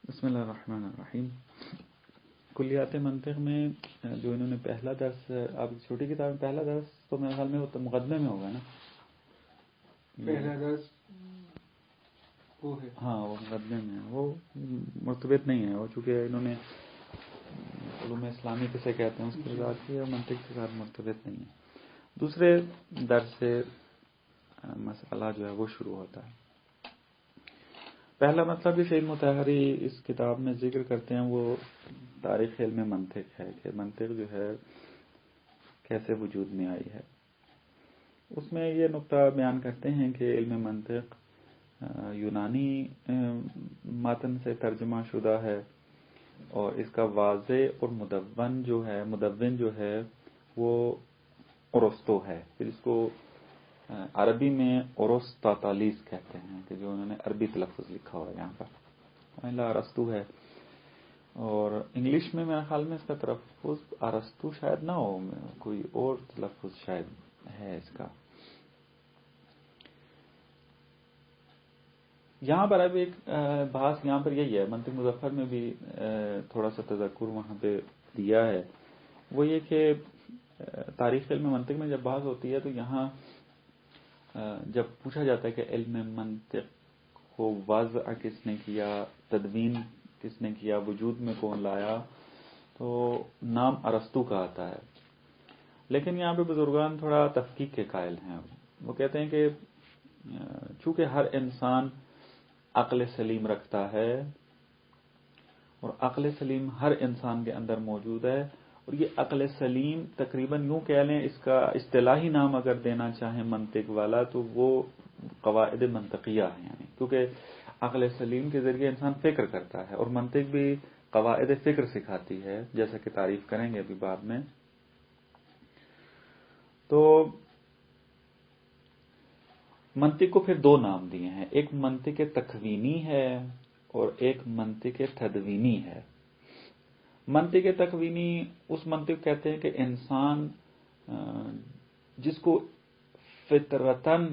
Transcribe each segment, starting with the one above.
بسم اللہ الرحمن الرحیم. کلیات منطق میں جو انہوں نے پہلا درس، آپ چھوٹی کتاب میں پہلا درس تو میرے خیال میں وہ مقدمے میں ہوگا نا. پہلا درس وہ ہے، ہاں وہ مقدمے میں ہے، وہ مرتبط نہیں ہے وہ، چونکہ انہوں نے علوم اسلامی کسے کہتے ہیں اس کی وضاحت کی ہے، منطق کے ساتھ مرتبط نہیں ہے. دوسرے درس سے مسئلہ جو ہے وہ شروع ہوتا ہے. پہلا مطلب جو شہید مطہری اس کتاب میں ذکر کرتے ہیں وہ تاریخ علم منطق ہے، کہ منطق جو ہے کیسے وجود میں آئی ہے. اس میں یہ نقطہ بیان کرتے ہیں کہ علم منطق یونانی متن سے ترجمہ شدہ ہے، اور اس کا واضح اور مدون جو ہے وہ ارسطو ہے. پھر اس کو عربی میں ارسطاطالیس کہتے ہیں، کہ جو انہوں نے عربی تلفظ لکھا ہوا ہے یہاں پر ارسطو ہے. اور انگلش میں میرے خیال میں اس کا تلفظ ارسطو شاید نہ ہو، کوئی اور تلفظ شاید ہے اس کا. یہاں پر اب ایک بحث یہاں پر یہی ہے، منطق مظفر میں بھی تھوڑا سا تذکر وہاں پہ دیا ہے، وہ یہ کہ تاریخ علم منطق میں جب بحث ہوتی ہے تو یہاں جب پوچھا جاتا ہے کہ علم منطق کو وضع کس نے کیا، تدوین کس نے کیا، وجود میں کون لایا، تو نام ارسطو کا آتا ہے. لیکن یہاں پہ بزرگان تھوڑا تفقیق کے قائل ہیں. وہ کہتے ہیں کہ چونکہ ہر انسان عقل سلیم رکھتا ہے، اور عقل سلیم ہر انسان کے اندر موجود ہے، اور یہ عقل سلیم تقریباً یوں کہہ لیں، اس کا اصطلاحی نام اگر دینا چاہیں منطق والا تو وہ قواعد منطقیہ ہیں. یعنی کیونکہ عقل سلیم کے ذریعے انسان فکر کرتا ہے، اور منطق بھی قواعد فکر سکھاتی ہے، جیسا کہ تعریف کریں گے ابھی بعد میں. تو منطق کو پھر دو نام دیے ہیں، ایک منطق تکوینی ہے اور ایک منطق تدوینی ہے. منطق تکوینی اس منطق کہتے ہیں کہ انسان جس کو فطرتاً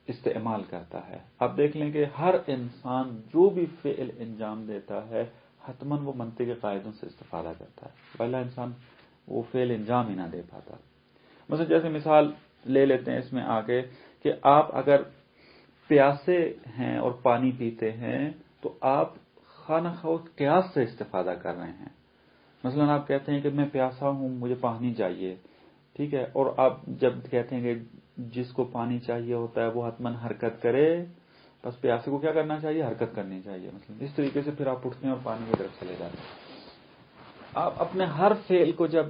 استعمال کرتا ہے. آپ دیکھ لیں کہ ہر انسان جو بھی فعل انجام دیتا ہے حتماً وہ منطق کے قاعدوں سے استفادہ کرتا ہے، پہلا انسان وہ فعل انجام ہی نہ دے پاتا. مثلا جیسے مثال لے لیتے ہیں اس میں آگے کہ آپ اگر پیاسے ہیں اور پانی پیتے ہیں تو آپ خواہ نخواہ قیاس سے استفادہ کر رہے ہیں. مثلا آپ کہتے ہیں کہ میں پیاسا ہوں، مجھے پانی چاہیے، ٹھیک ہے، اور آپ جب کہتے ہیں کہ جس کو پانی چاہیے ہوتا ہے وہ حتماً حرکت کرے، بس پیاسے کو کیا کرنا چاہیے، حرکت کرنی چاہیے. مثلا اس طریقے سے پھر آپ اٹھتے ہیں اور پانی کی طرف چلے جاتے ہیں. آپ اپنے ہر فعل کو جب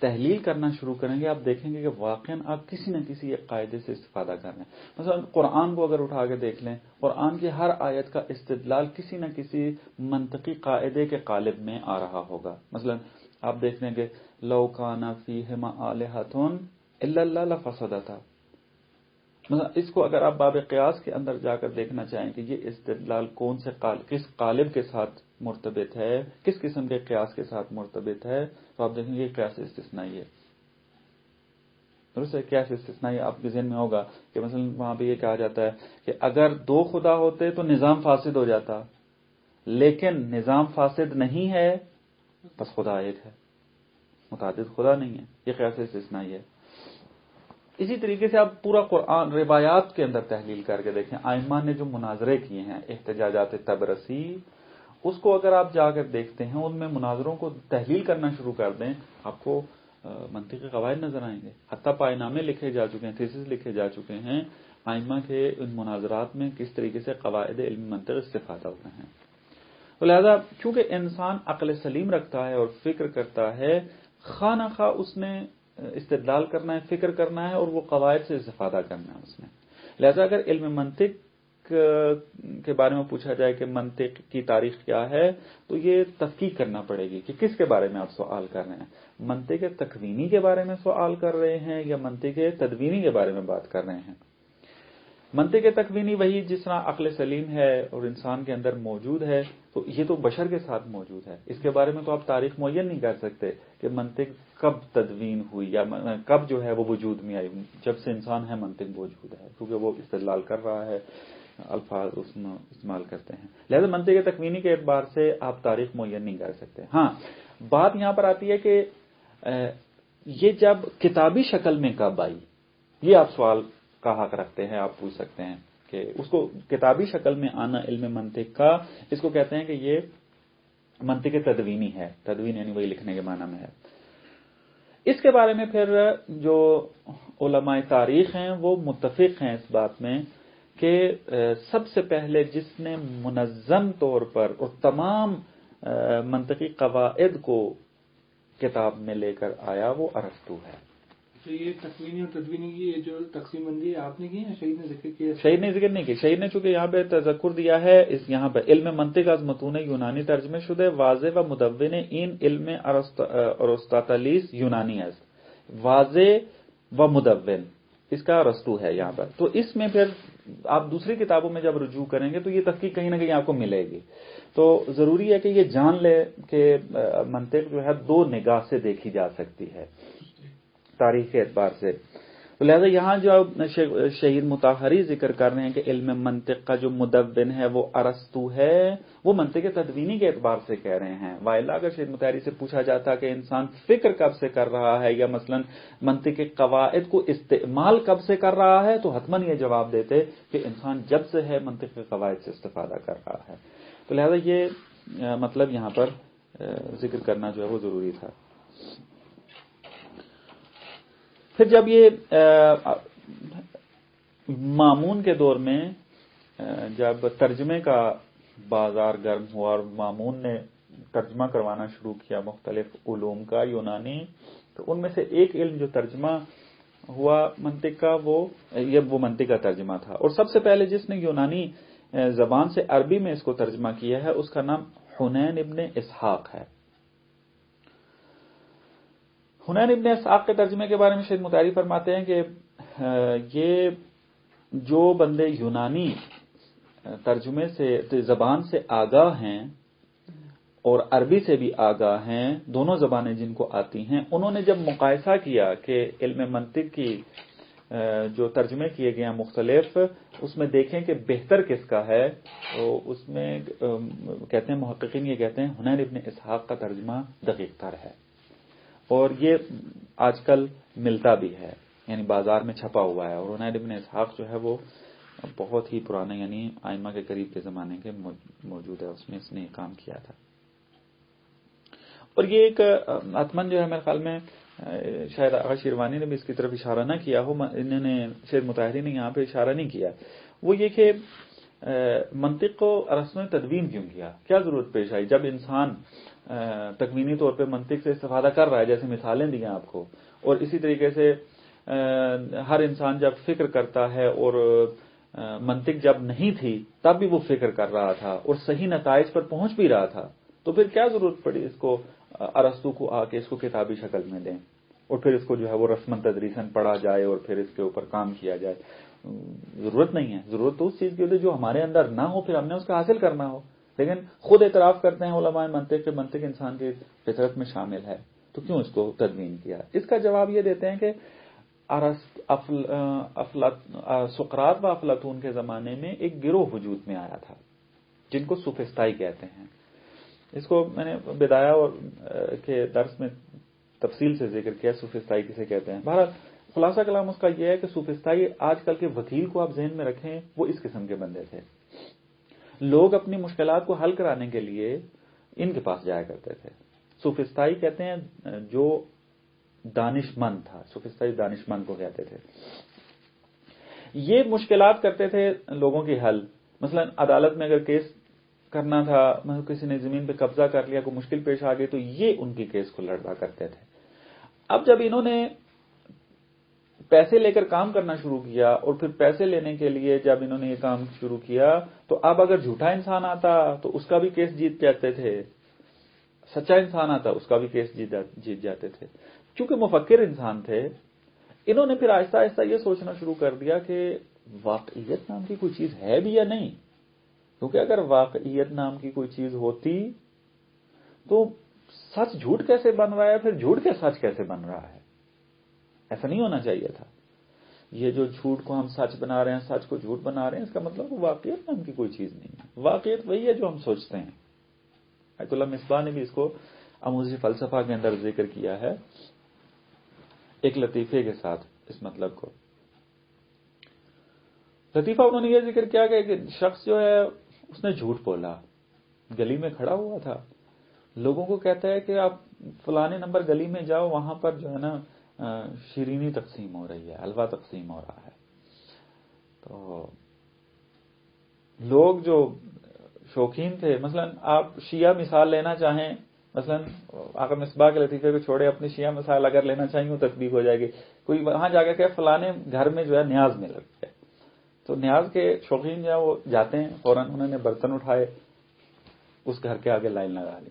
تحلیل کرنا شروع کریں گے آپ دیکھیں گے کہ واقعاً آپ کسی نہ کسی ایک قاعدے سے استفادہ کر رہے ہیں. مثلا قرآن کو اگر اٹھا کے دیکھ لیں، قرآن کی ہر آیت کا استدلال کسی نہ کسی منطقی قاعدے کے قالب میں آ رہا ہوگا. مثلا آپ دیکھ لیں کہ لو کان فیہما آلہۃ الا اللہ لفسدتا. مثلا اس کو اگر آپ باب قیاس کے اندر جا کر دیکھنا چاہیں کہ یہ استدلال کون سے کس قالب کے ساتھ مرتبط ہے، کس قسم کے قیاس کے ساتھ مرتبط ہے، تو آپ دیکھیں گے یہ قیاس استثنائی ہے. درست ہے، قیاس استثنائی آپ کے ذہن میں ہوگا کہ مثلا وہاں پہ یہ کہا جاتا ہے کہ اگر دو خدا ہوتے تو نظام فاسد ہو جاتا، لیکن نظام فاسد نہیں ہے بس خدا ایک ہے، متعدد خدا نہیں ہے. یہ قیاس استثنائی ہے. اسی طریقے سے آپ پورا قرآن روایات کے اندر تحلیل کر کے دیکھیں، ائمہ نے جو مناظرے کیے ہیں احتجاجات تبرسی، اس کو اگر آپ جا کر دیکھتے ہیں ان میں مناظروں کو تحلیل کرنا شروع کر دیں، آپ کو منطقی قواعد نظر آئیں گے. حتیٰ پائے نامے لکھے جا چکے ہیں، تھیسس لکھے جا چکے ہیں ائمہ کے ان مناظرات میں کس طریقے سے قواعد علم منطق استفادہ ہوئے ہیں. تو لہذا چونکہ انسان عقل سلیم رکھتا ہے اور فکر کرتا ہے، خواہ نہ خواہ اس نے استدلال کرنا ہے، فکر کرنا ہے، اور وہ قواعد سے استفادہ کرنا ہے اس نے. لہذا اگر علم منطق کے بارے میں پوچھا جائے کہ منطق کی تاریخ کیا ہے تو یہ تحقیق کرنا پڑے گی کہ کس کے بارے میں آپ سوال کر رہے ہیں. منطق تکوینی کے بارے میں سوال کر رہے ہیں یا منطق تدوینی کے بارے میں بات کر رہے ہیں. منطق تکوینی وہی جس طرح عقل سلیم ہے اور انسان کے اندر موجود ہے، تو یہ تو بشر کے ساتھ موجود ہے. اس کے بارے میں تو آپ تاریخ معین نہیں کر سکتے کہ منطق کب تدوین ہوئی یا کب جو ہے وہ وجود میں آئی. جب سے انسان ہے منطق موجود ہے، کیونکہ وہ استدلال کر رہا ہے. الفاظ اس میں استعمال کرتے ہیں. لہذا منطق تکوینی کے اعتبار سے آپ تاریخ معین نہیں کر سکتے. ہاں بات یہاں پر آتی ہے کہ یہ جب کتابی شکل میں کب آئی، یہ آپ سوال کا حق رکھتے ہیں، آپ پوچھ سکتے ہیں کہ اس کو کتابی شکل میں آنا علم منطق کا، اس کو کہتے ہیں کہ یہ منطق تدوینی ہے. تدوین یعنی وہی لکھنے کے معنی میں ہے. اس کے بارے میں پھر جو علماء تاریخ ہیں وہ متفق ہیں اس بات میں کہ سب سے پہلے جس نے منظم طور پر اور تمام منطقی قواعد کو کتاب میں لے کر آیا وہ ارسطو ہے. تو یہ تکوینی اور تدوینی کی یہ جو تقسیم بندی ہے آپ نے کی ہے، شہید نے ذکر کیا؟ شہید نے ذکر نہیں کی. شہید نے چونکہ یہاں پہ تذکر دیا ہے، اس یہاں پہ علم منطق از متون یونانی ترجمے شدہ واضح و مدون این علم ارسطاطالیس یونانی است. واضح و مدون اس کا ارسطو ہے یہاں پر. تو اس میں پھر آپ دوسری کتابوں میں جب رجوع کریں گے تو یہ تحقیق کہیں نہ کہیں آپ کو ملے گی. تو ضروری ہے کہ یہ جان لے کہ منطق جو ہے دو نگاہ سے دیکھی جا سکتی ہے تاریخ کے اعتبار سے. تو لہذا یہاں جو شہید مطہری ذکر کر رہے ہیں کہ علم منطق کا جو مدون ہے وہ ارسطو ہے، وہ منطق تدوینی کے اعتبار سے کہہ رہے ہیں. والا اگر شہید مطہری سے پوچھا جاتا کہ انسان فکر کب سے کر رہا ہے یا مثلا منطق کے قواعد کو استعمال کب سے کر رہا ہے، تو حتماً یہ جواب دیتے کہ انسان جب سے ہے منطق کے قواعد سے استفادہ کر رہا ہے. تو لہذا یہ مطلب یہاں پر ذکر کرنا جو ہے وہ ضروری تھا. پھر جب یہ مامون کے دور میں جب ترجمے کا بازار گرم ہوا اور مامون نے ترجمہ کروانا شروع کیا مختلف علوم کا یونانی، تو ان میں سے ایک علم جو ترجمہ ہوا منطق کا وہ منطق کا ترجمہ تھا. اور سب سے پہلے جس نے یونانی زبان سے عربی میں اس کو ترجمہ کیا ہے اس کا نام حنین ابن اسحاق ہے. حنین ابن اسحاق کے ترجمے کے بارے میں شہید مطہری فرماتے ہیں کہ یہ جو بندے یونانی ترجمے سے زبان سے آگاہ ہیں اور عربی سے بھی آگاہ ہیں، دونوں زبانیں جن کو آتی ہیں، انہوں نے جب مقایسہ کیا کہ علم منطق کی جو ترجمے کیے گئے ہیں مختلف، اس میں دیکھیں کہ بہتر کس کا ہے، تو اس میں کہتے ہیں محققین یہ کہتے ہیں حنین ابن اسحاق کا ترجمہ دقیق تر ہے. اور یہ آج کل ملتا بھی ہے، یعنی بازار میں چھپا ہوا ہے. اور حنین ابن اسحاق جو ہے وہ بہت ہی پرانے یعنی ائمہ کے قریب کے زمانے کے موجود ہے، اس میں اس نے یہ کام کیا تھا. اور یہ ایک حتمن جو ہے میرے خیال میں شاید آغا شیروانی نے بھی اس کی طرف اشارہ نہ کیا ہو، انہوں نے شہید مطہری نے یہاں پہ اشارہ نہیں کیا، وہ یہ کہ منطق کو ارسطو نے تدوین کیوں کیا ضرورت پیش آئی جب انسان تکوینی طور پہ منطق سے استفادہ کر رہا ہے، جیسے مثالیں دی ہیں آپ کو. اور اسی طریقے سے ہر انسان جب فکر کرتا ہے اور منطق جب نہیں تھی تب بھی وہ فکر کر رہا تھا اور صحیح نتائج پر پہنچ بھی رہا تھا، تو پھر کیا ضرورت پڑی اس کو ارسطو کو آ کے اس کو کتابی شکل میں دیں اور پھر اس کو جو ہے وہ رسمن تدریسن پڑھا جائے اور پھر اس کے اوپر کام کیا جائے. ضرورت نہیں ہے. ضرورت تو اس چیز کی ہوتی ہے جو ہمارے اندر نہ ہو، پھر ہم نے اس کا حاصل کرنا ہو. لیکن خود اعتراف کرتے ہیں علماء منطق کہ منطق انسان کی فطرت میں شامل ہے، تو کیوں اس کو تدوین کیا؟ اس کا جواب یہ دیتے ہیں کہ سقراط و افلاطون کے زمانے میں ایک گروہ وجود میں آیا تھا جن کو سوفسطائی کہتے ہیں. اس کو میں نے بدایا اور کے درس میں تفصیل سے ذکر کیا سوفسطائی کسے کہتے ہیں. بہرحال خلاصہ کلام اس کا یہ ہے کہ سوفسطائی آج کل کے وکیل کو آپ ذہن میں رکھیں، وہ اس قسم کے بندے تھے. لوگ اپنی مشکلات کو حل کرانے کے لیے ان کے پاس جایا کرتے تھے. سوفسطائی کہتے ہیں جو دانش مند تھا، سوفسطائی دانش مند کو کہتے تھے. یہ مشکلات کرتے تھے لوگوں کی حل. مثلا عدالت میں اگر کیس کرنا تھا، کسی نے زمین پہ قبضہ کر لیا، کوئی مشکل پیش آ گئی، تو یہ ان کی کیس کو لڑا کرتے تھے. اب جب انہوں نے پیسے لے کر کام کرنا شروع کیا اور پھر پیسے لینے کے لیے جب انہوں نے یہ کام شروع کیا تو اب اگر جھوٹا انسان آتا تو اس کا بھی کیس جیت جاتے تھے، سچا انسان آتا اس کا بھی کیس جیت جاتے تھے. چونکہ مفکر انسان تھے، انہوں نے پھر آہستہ آہستہ یہ سوچنا شروع کر دیا کہ واقعیت نام کی کوئی چیز ہے بھی یا نہیں. کیونکہ اگر واقعیت نام کی کوئی چیز ہوتی تو سچ جھوٹ کیسے بن رہا ہے، پھر جھوٹ کے سچ کیسے بن رہا ہے؟ ایسا نہیں ہونا چاہیے تھا. یہ جو جھوٹ کو ہم سچ بنا رہے ہیں، سچ کو جھوٹ بنا رہے ہیں، اس کا مطلب واقعیت نام کی کوئی چیز نہیں ہے. واقعیت وہی ہے جو ہم سوچتے ہیں. ایت اللہ مصباح نے بھی اس کو آموزی فلسفہ کے اندر ذکر کیا ہے ایک لطیفے کے ساتھ اس مطلب کو. لطیفہ انہوں نے یہ ذکر کیا کہ ایک شخص جو ہے اس نے جھوٹ بولا، گلی میں کھڑا ہوا تھا، لوگوں کو کہتا ہے کہ آپ فلانے نمبر گلی میں جاؤ، وہاں پر جو ہے نا شیرینی تقسیم ہو رہی ہے، حلوہ تقسیم ہو رہا ہے. تو لوگ جو شوقین تھے، مثلا آپ شیعہ مثال لینا چاہیں، مثلا آقا مصباح کے لطیفے کو چھوڑے اپنی شیعہ مثال اگر لینا چاہیں وہ تطبیق ہو جائے گی. کوئی وہاں جا کے کہ فلانے گھر میں جو ہے نیاز مل رہی ہے، تو نیاز کے شوقین جو ہے وہ جاتے ہیں، فوراً انہوں نے برتن اٹھائے، اس گھر کے آگے لائن لگا لی.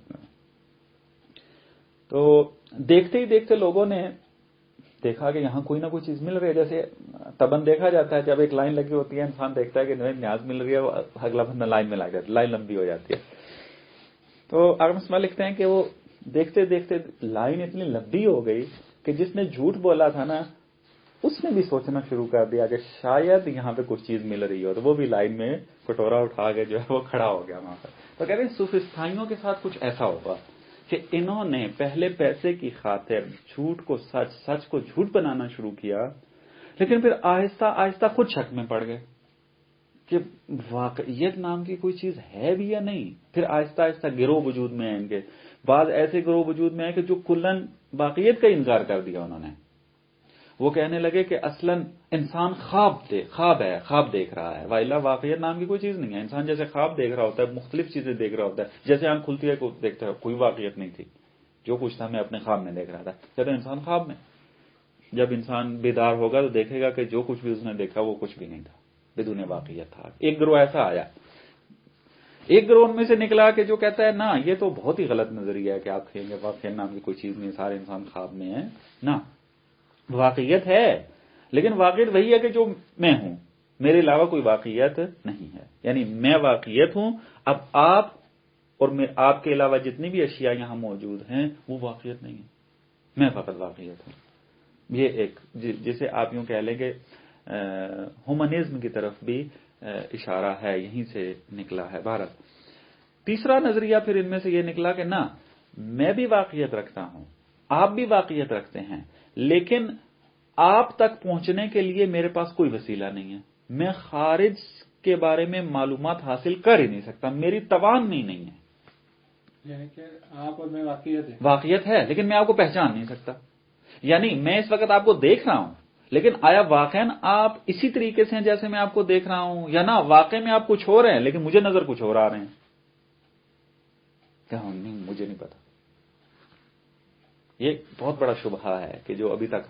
تو دیکھتے ہی دیکھتے لوگوں نے دیکھا کہ یہاں کوئی نہ کوئی چیز مل رہی ہے. جیسے تبن دیکھا جاتا ہے، جب ایک لائن لگی ہوتی ہے انسان دیکھتا ہے کہ نیاز مل رہی ہے، اگلا بندہ لائن میں لگ جاتا ہے، لائن لمبی ہو جاتی ہے. تو آقا مصباح لکھتے ہیں کہ وہ دیکھتے دیکھتے لائن اتنی لمبی ہو گئی کہ جس نے جھوٹ بولا تھا نا اس نے بھی سوچنا شروع کر دیا کہ شاید یہاں پہ کچھ چیز مل رہی ہو، تو وہ بھی لائن میں کٹورا اٹھا کے جو ہے وہ کھڑا ہو گیا وہاں پر. تو کہتے ہیں سوفسطائیوں کے ساتھ کچھ ایسا ہوگا کہ انہوں نے پہلے پیسے کی خاطر جھوٹ کو سچ، سچ کو جھوٹ بنانا شروع کیا، لیکن پھر آہستہ آہستہ خود شک میں پڑ گئے کہ واقعیت نام کی کوئی چیز ہے بھی یا نہیں. پھر آہستہ آہستہ گروہ وجود میں ہیں ان کے. بعض ایسے گروہ وجود میں ہیں کہ جو کلن واقعیت کا انکار کر دیا انہوں نے. وہ کہنے لگے کہ اصلاً انسان خواب ہے، خواب دیکھ رہا ہے، وائلہ واقعیت نام کی کوئی چیز نہیں ہے. انسان جیسے خواب دیکھ رہا ہوتا ہے، مختلف چیزیں دیکھ رہا ہوتا ہے، جیسے آنکھ کھلتی ہے کوئی دیکھتا ہے، کوئی واقعیت نہیں تھی، جو کچھ تھا میں اپنے خواب میں دیکھ رہا تھا. جب انسان خواب میں، جب انسان بیدار ہوگا تو دیکھے گا کہ جو کچھ بھی اس نے دیکھا وہ کچھ بھی نہیں تھا، بدون واقعیت تھا. ایک گروہ ایسا آیا. ایک گروہ ان میں سے نکلا کہ جو کہتا ہے نا یہ تو بہت ہی غلط نظریہ ہے کہ آپ کہیں گے واقعیت نام کی کوئی چیز نہیں، سارے انسان خواب میں ہیں. نہ، واقعیت ہے، لیکن واقعیت وہی ہے کہ جو میں ہوں، میرے علاوہ کوئی واقعیت نہیں ہے. یعنی میں واقعیت ہوں. اب آپ اور آپ کے علاوہ جتنی بھی اشیاء یہاں موجود ہیں وہ واقعیت نہیں ہے، میں فقط واقعیت ہوں. یہ ایک جسے آپ یوں کہہ لیں کہ ہیومنزم کی طرف بھی اشارہ ہے، یہیں سے نکلا ہے. بھارت تیسرا نظریہ پھر ان میں سے یہ نکلا کہ نہ، میں بھی واقعیت رکھتا ہوں، آپ بھی واقعیت رکھتے ہیں، لیکن آپ تک پہنچنے کے لیے میرے پاس کوئی وسیلہ نہیں ہے. میں خارج کے بارے میں معلومات حاصل کر ہی نہیں سکتا، میری توان میں ہی نہیں ہے. یعنی کہ آپ اور میں واقعیت ہے لیکن میں آپ کو پہچان نہیں سکتا. یعنی میں اس وقت آپ کو دیکھ رہا ہوں، لیکن آیا واقعاً آپ اسی طریقے سے ہیں جیسے میں آپ کو دیکھ رہا ہوں، یا نہ واقع میں آپ کچھ ہو رہے ہیں لیکن مجھے نظر کچھ اور آ رہے ہیں؟ کہ نہیں، مجھے نہیں پتا. یہ بہت بڑا شبہہ ہے کہ جو ابھی تک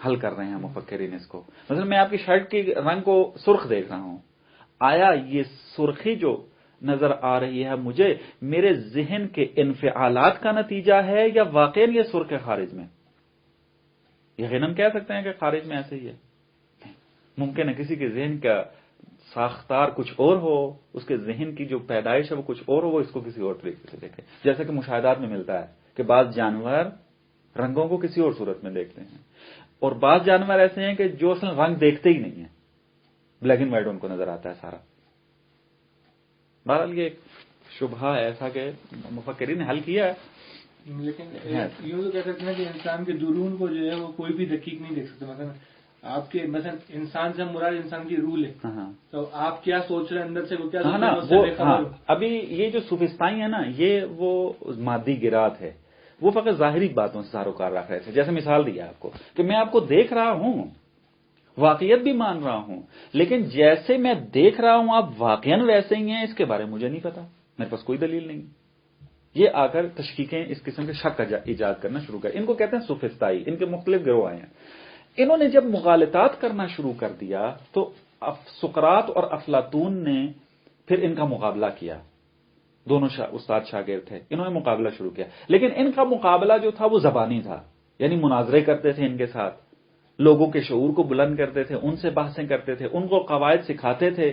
حل کر رہے ہیں مفکرین اس کو. مثلا میں آپ کی شرٹ کی رنگ کو سرخ دیکھ رہا ہوں، آیا یہ سرخی جو نظر آ رہی ہے مجھے میرے ذہن کے انفعالات کا نتیجہ ہے یا واقعاً یہ سرخ ہے خارج میں؟ یقیناً کہہ سکتے ہیں کہ خارج میں ایسے ہی ہے. ممکن ہے کسی کے ذہن کا ساختار کچھ اور ہو، اس کے ذہن کی جو پیدائش ہے وہ کچھ اور ہو، وہ اس کو کسی اور طریقے سے دیکھے. جیسا کہ مشاہدات میں ملتا ہے کہ بعض جانور رنگوں کو کسی اور صورت میں دیکھتے ہیں، اور بعض جانور ایسے ہیں کہ جو اصل رنگ دیکھتے ہی نہیں ہیں، بلیک اینڈ وائٹ ان کو نظر آتا ہے سارا. بہرحال یہ ایک شبہہ ہے ایسا کہ مفکرین نے حل کیا ہے. لیکن یوں تو کہہ سکتے ہیں کہ انسان کے درون کو جو ہے وہ کوئی بھی دقیق نہیں دیکھ سکتا. مثلا آپ کے انسان سے مراد انسان کی روح ہے، تو آپ کیا سوچ رہے ہیں اندر سے، وہ کیا سوچ رہے ہیں. ابھی یہ جو سوفسطائی ہے نا، یہ وہ مادی گرات ہے، وہ فقط ظاہری باتوں سے ساروکار رکھ رہے تھے. جیسے مثال دیا آپ کو کہ میں آپ کو دیکھ رہا ہوں، واقعیت بھی مان رہا ہوں، لیکن جیسے میں دیکھ رہا ہوں آپ واقعاً ویسے ہی ہیں، اس کے بارے میں مجھے نہیں پتا، میرے پاس کوئی دلیل نہیں. یہ آ کر تشکیکیں اس قسم کے شک کا ایجاد کرنا شروع کر. ان کو کہتے ہیں سوفسطائی. ان کے مختلف گروہ آئے ہیں. انہوں نے جب مغالطات کرنا شروع کر دیا تو سقراط اور افلاطون نے پھر ان کا مقابلہ کیا. دونوں استاد شاگرد تھے، انہوں نے مقابلہ شروع کیا، لیکن ان کا مقابلہ جو تھا وہ زبانی تھا. یعنی مناظرے کرتے تھے ان کے ساتھ، لوگوں کے شعور کو بلند کرتے تھے، ان سے بحثیں کرتے تھے، ان کو قواعد سکھاتے تھے.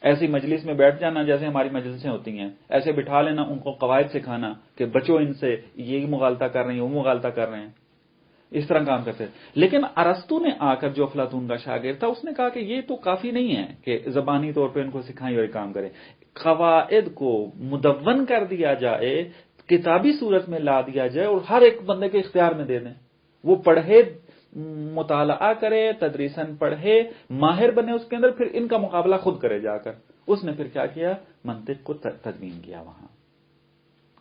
ایسی مجلس میں بیٹھ جانا جیسے ہماری مجلسیں ہوتی ہیں، ایسے بٹھا لینا، ان کو قواعد سکھانا کہ بچو ان سے، یہ مغالطہ کر رہے ہیں وہ مغالطہ کر رہے ہیں. اس طرح کام کرتے تھے. لیکن ارسطو نے آ کر جو افلاطون کا شاگرد تھا اس نے کہا کہ یہ تو کافی نہیں ہے کہ زبانی طور پہ ان کو سکھائیں اور کام کریں. قواعد کو مدون کر دیا جائے، کتابی صورت میں لا دیا جائے اور ہر ایک بندے کے اختیار میں دے دیں، وہ پڑھے، مطالعہ کرے، تدریساً پڑھے، ماہر بنے اس کے اندر، پھر ان کا مقابلہ خود کرے جا کر. اس نے پھر کیا کیا؟ منطق کو تدوین کیا وہاں،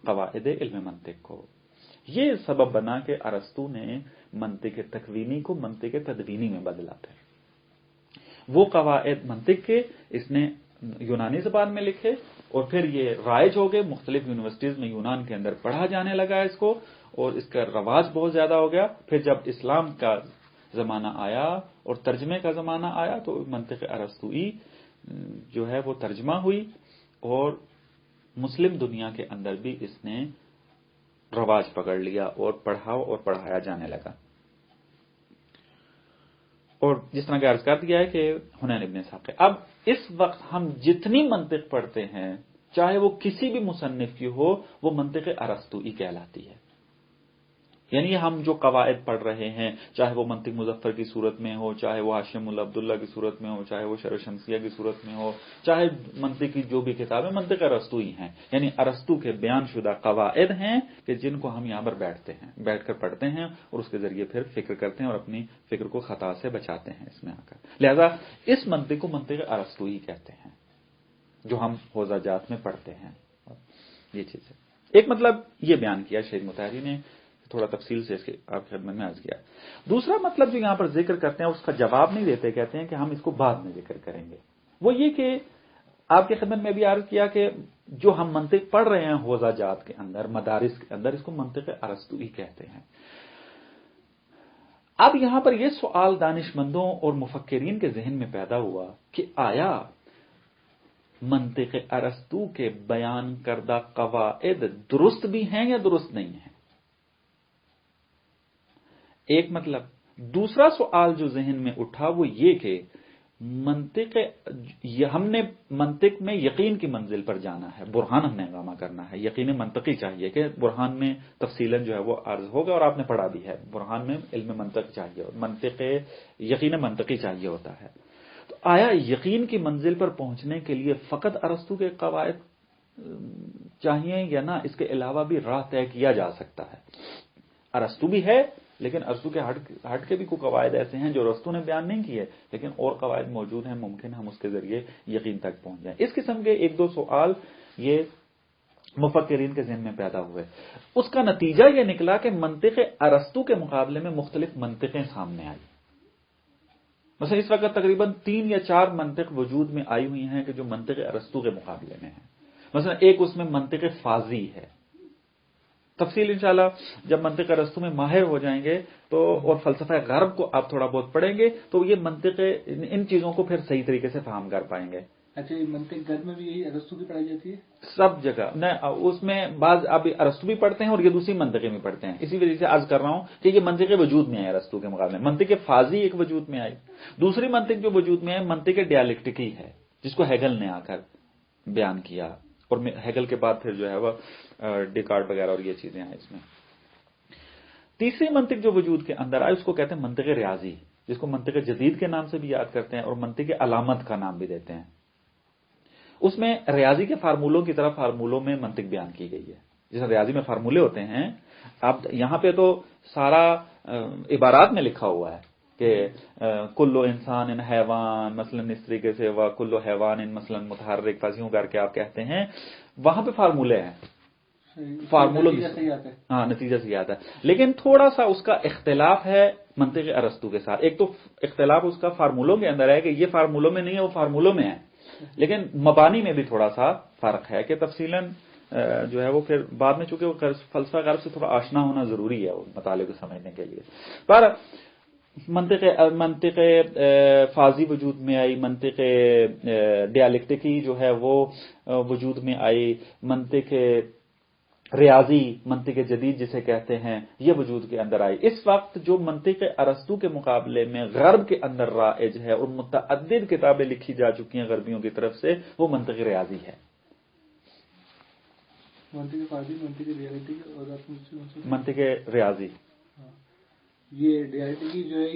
قواعد علم منطق کو. یہ سبب بنا کہ ارسطو نے منطق تکوینی کو منطق تدوینی میں بدلا تھا. وہ قواعد منطق کے اس نے یونانی زبان میں لکھے اور پھر یہ رائج ہو گئے، مختلف یونیورسٹیز میں یونان کے اندر پڑھا جانے لگا اس کو، اور اس کا رواج بہت زیادہ ہو گیا. پھر جب اسلام کا زمانہ آیا اور ترجمے کا زمانہ آیا تو منطق ارسطوئی جو ہے وہ ترجمہ ہوئی اور مسلم دنیا کے اندر بھی اس نے رواج پکڑ لیا اور پڑھا اور پڑھایا جانے لگا. اور جس طرح کہ عرض کر دیا ہے کہ حنین ابن اسحاق. اب اس وقت ہم جتنی منطق پڑھتے ہیں چاہے وہ کسی بھی مصنف کی ہو، وہ منطق ارسطوئی کہلاتی ہے. یعنی ہم جو قواعد پڑھ رہے ہیں، چاہے وہ منطق مظفر کی صورت میں ہو، چاہے وہ ہاشم اللہ عبداللہ کی صورت میں ہو، چاہے وہ شرح شمسیہ کی صورت میں ہو، چاہے منطق کی جو بھی کتابیں منطق ارسطوئی ہیں، یعنی ارسطو کے بیان شدہ قواعد ہیں کہ جن کو ہم یہاں پر بیٹھ کر پڑھتے ہیں اور اس کے ذریعے پھر فکر کرتے ہیں اور اپنی فکر کو خطا سے بچاتے ہیں اس میں آ کر. لہذا اس منطق کو منطق ارسطوئی کہتے ہیں جو ہم حوزہ جات میں پڑھتے ہیں. یہ چیز ہے. ایک مطلب یہ بیان کیا شہید مطہری نے، تھوڑا تفصیل سے اس کے آپ کی خدمت میں عرض کیا. دوسرا مطلب جو یہاں پر ذکر کرتے ہیں اس کا جواب نہیں دیتے، کہتے ہیں کہ ہم اس کو بعد میں ذکر کریں گے. وہ یہ کہ آپ کی خدمت میں بھی عرض کیا کہ جو ہم منطق پڑھ رہے ہیں حوزہ جات کے اندر، مدارس کے اندر، اس کو منطق ارسطوئی کہتے ہیں. اب یہاں پر یہ سوال دانشمندوں اور مفکرین کے ذہن میں پیدا ہوا کہ آیا منطق ارسطو کے بیان کردہ قواعد درست بھی ہیں یا درست نہیں ہیں؟ ایک مطلب. دوسرا سوال جو ذہن میں اٹھا وہ یہ کہ ہم نے منطق میں یقین کی منزل پر جانا ہے، برہان ہم نے ہنگامہ کرنا ہے، یقین منطقی چاہیے کہ برہان میں تفصیلاً جو ہے وہ عرض ہوگا اور آپ نے پڑھا بھی ہے، برہان میں علم منطق چاہیے اور یقین منطقی چاہیے ہوتا ہے. تو آیا یقین کی منزل پر پہنچنے کے لیے فقط ارسطو کے قواعد چاہیے یا نہ اس کے علاوہ بھی راہ طے کیا جا سکتا ہے؟ ارسطو بھی ہے لیکن ارسطو کے ہٹ کے بھی کوئی قواعد ایسے ہیں جو ارسطو نے بیان نہیں کیے، لیکن اور قواعد موجود ہیں، ممکن ہم اس کے ذریعے یقین تک پہنچ جائیں. اس قسم کے ایک دو سوال یہ مفکرین کے ذہن میں پیدا ہوئے. اس کا نتیجہ یہ نکلا کہ منطق ارسطو کے مقابلے میں مختلف منطقیں سامنے آئی. مثلا اس وقت تقریباً 3 یا 4 منطق وجود میں آئی ہوئی ہیں کہ جو منطق ارسطو کے مقابلے میں ہیں. مثلا ایک اس میں منطق فاضی ہے. تفصیل انشاءاللہ جب منطق ارسطو میں ماہر ہو جائیں گے تو اور فلسفہ غرب کو آپ تھوڑا بہت پڑھیں گے تو یہ منطق ان چیزوں کو پھر صحیح طریقے سے فہم کر پائیں گے. اچھا، یہ منطق غرب میں بھی یہی ارسطو کی پڑھائی جاتی ہے؟ سب جگہ اس میں بعض آپ ارسطو بھی پڑھتے ہیں اور یہ دوسری منطقیں بھی پڑھتے ہیں. اسی وجہ سے عرض کر رہا ہوں کہ یہ منطق وجود میں آئے ارسطو کے مقابلے میں. منطق فاضی ایک وجود میں آئی. دوسری منطق جو وجود میں ہے منطق ڈیالیکٹکی ہے جس کو ہیگل نے آ کر بیان کیا، اور ہیگل کے بعد پھر جو ہے وہ ڈیکارٹ وغیرہ اور یہ چیزیں ہیں اس میں. تیسری منطق جو وجود کے اندر آئی اس کو کہتے ہیں منطق ریاضی، جس کو منطق جدید کے نام سے بھی یاد کرتے ہیں اور منطق علامت کا نام بھی دیتے ہیں. اس میں ریاضی کے فارمولوں کی طرح فارمولوں میں منطق بیان کی گئی ہے. جیسے ریاضی میں فارمولے ہوتے ہیں، اب یہاں پہ تو سارا عبارات میں لکھا ہوا ہے کہ کلو انسان ان حیوان مثلا اس طریقے سے و کلو حیوان ان مثلا متحرک فضیوں کر کے آپ کہتے ہیں، وہاں پہ فارمولے ہیں، فارمولوں ہاں نتیجہ سے آتا ہے. لیکن تھوڑا سا اس کا اختلاف ہے منطق ارسطو کے ساتھ. ایک تو اختلاف اس کا فارمولوں کے اندر ہے کہ یہ فارمولوں میں نہیں ہے، وہ فارمولوں میں ہے، لیکن مبانی میں بھی تھوڑا سا فرق ہے کہ تفصیلاً جو ہے وہ پھر بعد میں چونکہ وہ فلسفہ غرب سے تھوڑا آشنا ہونا ضروری ہے وہ مطالعے کو سمجھنے کے لیے. پر منطق فاضی وجود میں آئی، منطق ڈیالیکٹکی جو ہے وہ وجود میں آئی، منطق ریاضی منطق جدید جسے کہتے ہیں یہ وجود کے اندر آئی. اس وقت جو منطق ارسطو کے مقابلے میں غرب کے اندر رائج ہے اور متعدد کتابیں لکھی جا چکی ہیں غربیوں کی طرف سے، وہ منطق ریاضی ہے. منطق ریاضی یہ ڈیالٹی جو ہے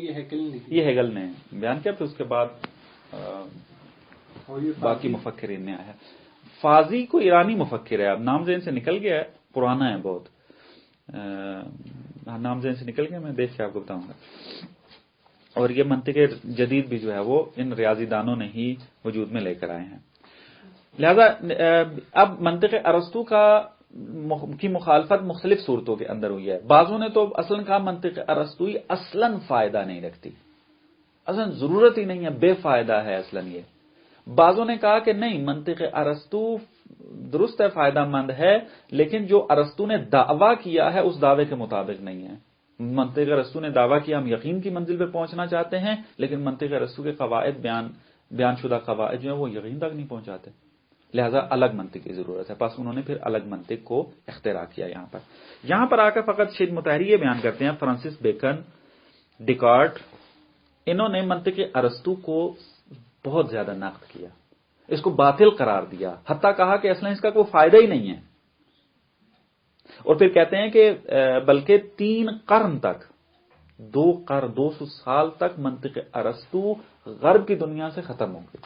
یہ ہیگل نے بیان کیا، پھر اس کے بعد باقی مفکرین نے آیا. فازی کو ایرانی مفکر ہے، اب نام ذہن سے نکل گیا ہے، پرانا ہے بہت، نام ذہن سے نکل گیا، میں دیکھ کے آپ کو بتاؤں گا. اور یہ منطق جدید بھی جو ہے وہ ان ریاضی دانوں نے ہی وجود میں لے کر آئے ہیں. لہذا اب منطق ارسطو کی مخالفت مختلف صورتوں کے اندر ہوئی ہے. بعضوں نے تو اصلاً کہا منطق ارسطوئی اصلاً فائدہ نہیں رکھتی، اصلاً ضرورت ہی نہیں ہے، بے فائدہ ہے اصلاً یہ. بعضوں نے کہا کہ نہیں، منطق ارسطو درست ہے، فائدہ مند ہے، لیکن جو ارسطو نے دعویٰ کیا ہے اس دعوے کے مطابق نہیں ہے. منطق ارسطو نے دعویٰ کیا ہم یقین کی منزل پہ پہنچنا چاہتے ہیں، لیکن منطق ارسطو کے قواعد بیان شدہ قواعد جو ہیں وہ یقین تک نہیں پہنچاتے. لہذا الگ منطق کی ضرورت ہے. پس انہوں نے پھر الگ منطق کو اختراع کیا. یہاں پر آ کر فقط شید مطہری یہ بیان کرتے ہیں، فرانسس بیکن، ڈیکارٹ، انہوں نے منطق ارسطو کو بہت زیادہ نقد کیا، اس کو باطل قرار دیا، حتیٰ کہا کہ اصلا اس کا کوئی فائدہ ہی نہیں ہے. اور پھر کہتے ہیں کہ بلکہ 3 قرن تک، 200 سال تک منطق ارسطو غرب کی دنیا سے ختم ہو گئی،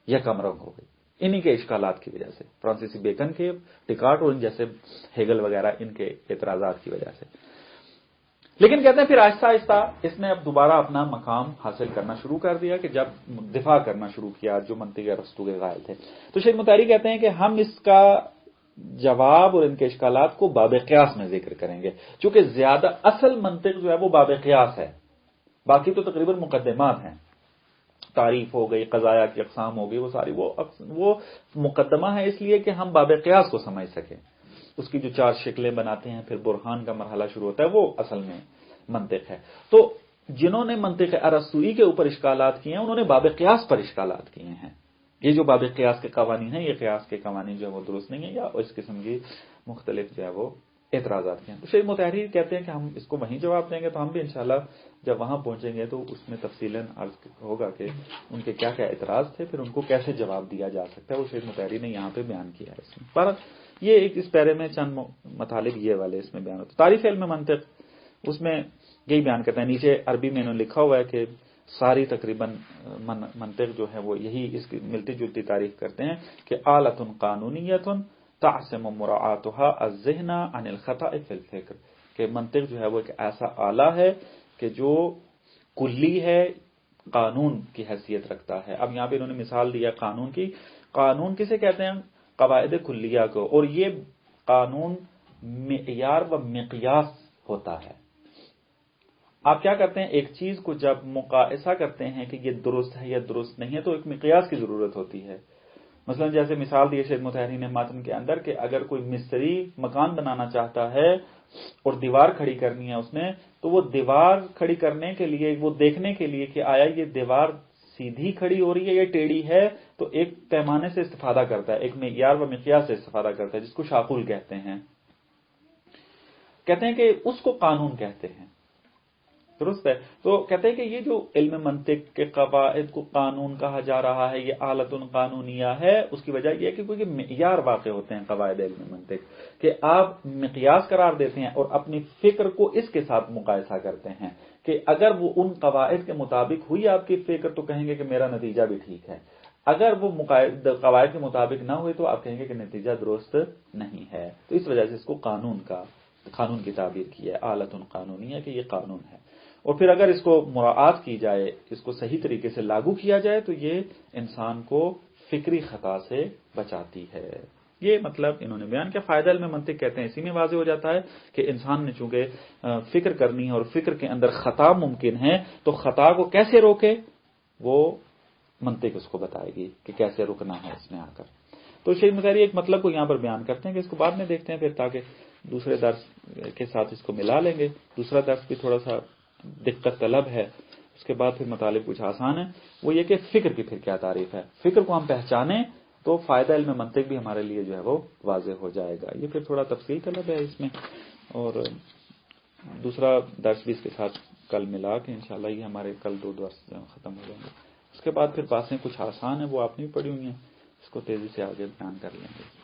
یکم رنگ ہو گئی انہی کے اشکالات کی وجہ سے، فرانسیسی بیکن کے، ڈیکارٹ اور جیسے ہیگل وغیرہ ان کے اعتراضات کی وجہ سے. لیکن کہتے ہیں پھر آہستہ آہستہ اس نے اب دوبارہ اپنا مقام حاصل کرنا شروع کر دیا کہ جب دفاع کرنا شروع کیا جو منطق ارسطو کے قائل تھے. تو شیخ مطہری کہتے ہیں کہ ہم اس کا جواب اور ان کے اشکالات کو باب قیاس میں ذکر کریں گے، چونکہ زیادہ اصل منطق جو ہے وہ باب قیاس ہے، باقی تو تقریباً مقدمات ہیں، تعریف ہو گئی، قضایا کی اقسام ہو گئی، وہ ساری وہ مقدمہ ہے اس لیے کہ ہم باب قیاس کو سمجھ سکیں. اس کی جو 4 شکلیں بناتے ہیں، پھر برہان کا مرحلہ شروع ہوتا ہے، وہ اصل میں منطق ہے. تو جنہوں نے منطق ارسطوئی کے اوپر اشکالات کیے ہیں انہوں نے باب قیاس پر اشکالات کیے ہیں. یہ جو باب قیاس کے قوانین ہیں، یہ قیاس کے قوانین جو ہے وہ درست نہیں ہے، یا اس قسم کی مختلف جو ہے وہ اعتراضات ہیں. تو شیخ مطہری کہتے ہیں کہ ہم اس کو وہیں جواب دیں گے. تو ہم بھی انشاءاللہ جب وہاں پہنچیں گے تو اس میں تفصیلاً عرض ہوگا کہ ان کے کیا کیا اعتراض تھے، پھر ان کو کیسے جواب دیا جا سکتا ہے، وہ شیخ مطہری نے یہاں پہ بیان کیا ہے. اس میں پر یہ ایک اس پیرے میں چند مطالب یہ والے اس میں بیان ہوتے. تعریف علم منطق اس میں یہی بیان کرتے ہیں، نیچے عربی میں انہوں نے لکھا ہوا ہے کہ ساری تقریباً منطق جو ہے وہ یہی اس کی ملتی جلتی تعریف کرتے ہیں کہ آلۃ قانونیۃ تعصم مراعاتها الذہن عن الخطأ فی الفکر، کہ منطق جو ہے وہ ایک ایسا آلہ ہے کہ جو کلی ہے، قانون کی حیثیت رکھتا ہے. اب یہاں پہ انہوں نے مثال دیا قانون کی. قانون کسے کہتے ہیں؟ قواعد کلیہ کو. اور یہ قانون معیار و مقیاس ہوتا ہے. آپ کیا کرتے ہیں، ایک چیز کو جب مقایسہ کرتے ہیں کہ یہ درست ہے یا درست نہیں ہے تو ایک مقیاس کی ضرورت ہوتی ہے. مثلا جیسے مثال دی شیخ مطہری نے متن کے اندر کہ اگر کوئی مستری مکان بنانا چاہتا ہے اور دیوار کھڑی کرنی ہے اس نے، تو وہ دیوار کھڑی کرنے کے لیے، وہ دیکھنے کے لیے کہ آیا یہ دیوار سیدھی کھڑی ہو رہی ہے یا ٹیڑھی ہے، تو ایک پیمانے سے استفادہ کرتا ہے، ایک معیار و مقیاس سے استفادہ کرتا ہے، جس کو شاقول کہتے ہیں. کہتے ہیں کہ اس کو قانون کہتے ہیں. درست ہے. تو کہتے ہیں کہ یہ جو علم منطق کے قواعد کو قانون کہا جا رہا ہے، یہ آلۃ قانونیہ ہے. اس کی وجہ یہ ہے کہ کوئی معیار واقع ہوتے ہیں قواعد علم منطق، کہ آپ مقیاس قرار دیتے ہیں اور اپنی فکر کو اس کے ساتھ مقایسہ کرتے ہیں کہ اگر وہ ان قواعد کے مطابق ہوئی آپ کی فکر تو کہیں گے کہ میرا نتیجہ بھی ٹھیک ہے، اگر وہ قواعد کے مطابق نہ ہوئی تو آپ کہیں گے کہ نتیجہ درست نہیں ہے. تو اس وجہ سے اس کو قانون کی تعبیر کی ہے، آلۃ قانونی ہے، کہ یہ قانون ہے. اور پھر اگر اس کو مراعات کی جائے، اس کو صحیح طریقے سے لاگو کیا جائے تو یہ انسان کو فکری خطا سے بچاتی ہے. یہ مطلب انہوں نے بیان کیا. فائدہ علم منطق کہتے ہیں اسی میں واضح ہو جاتا ہے کہ انسان نے چونکہ فکر کرنی ہے اور فکر کے اندر خطا ممکن ہے، تو خطا کو کیسے روکے وہ منطق اس کو بتائے گی کہ کیسے رکنا ہے اس میں آ کر. تو شیخ مطہری ایک مطلب کو یہاں پر بیان کرتے ہیں کہ اس کو بعد میں دیکھتے ہیں پھر، تاکہ دوسرے درس کے ساتھ اس کو ملا لیں گے. دوسرا درس بھی تھوڑا سا دقت طلب ہے، اس کے بعد پھر مطالب کچھ آسان ہے. وہ یہ کہ فکر کی پھر کیا تعریف ہے. فکر کو ہم پہچانیں تو فائدہ علم منطق بھی ہمارے لیے جو ہے وہ واضح ہو جائے گا. یہ پھر تھوڑا تفصیل طلب ہے اس میں، اور دوسرا درس بھی اس کے ساتھ کل ملا کے انشاءاللہ یہ ہمارے کل 2 درس ختم ہو جائیں گے. اس کے بعد پھر باتیں کچھ آسان ہیں، وہ آپ نے بھی پڑھی ہوئی ہیں، اس کو تیزی سے آگے بیان کر لیں گے.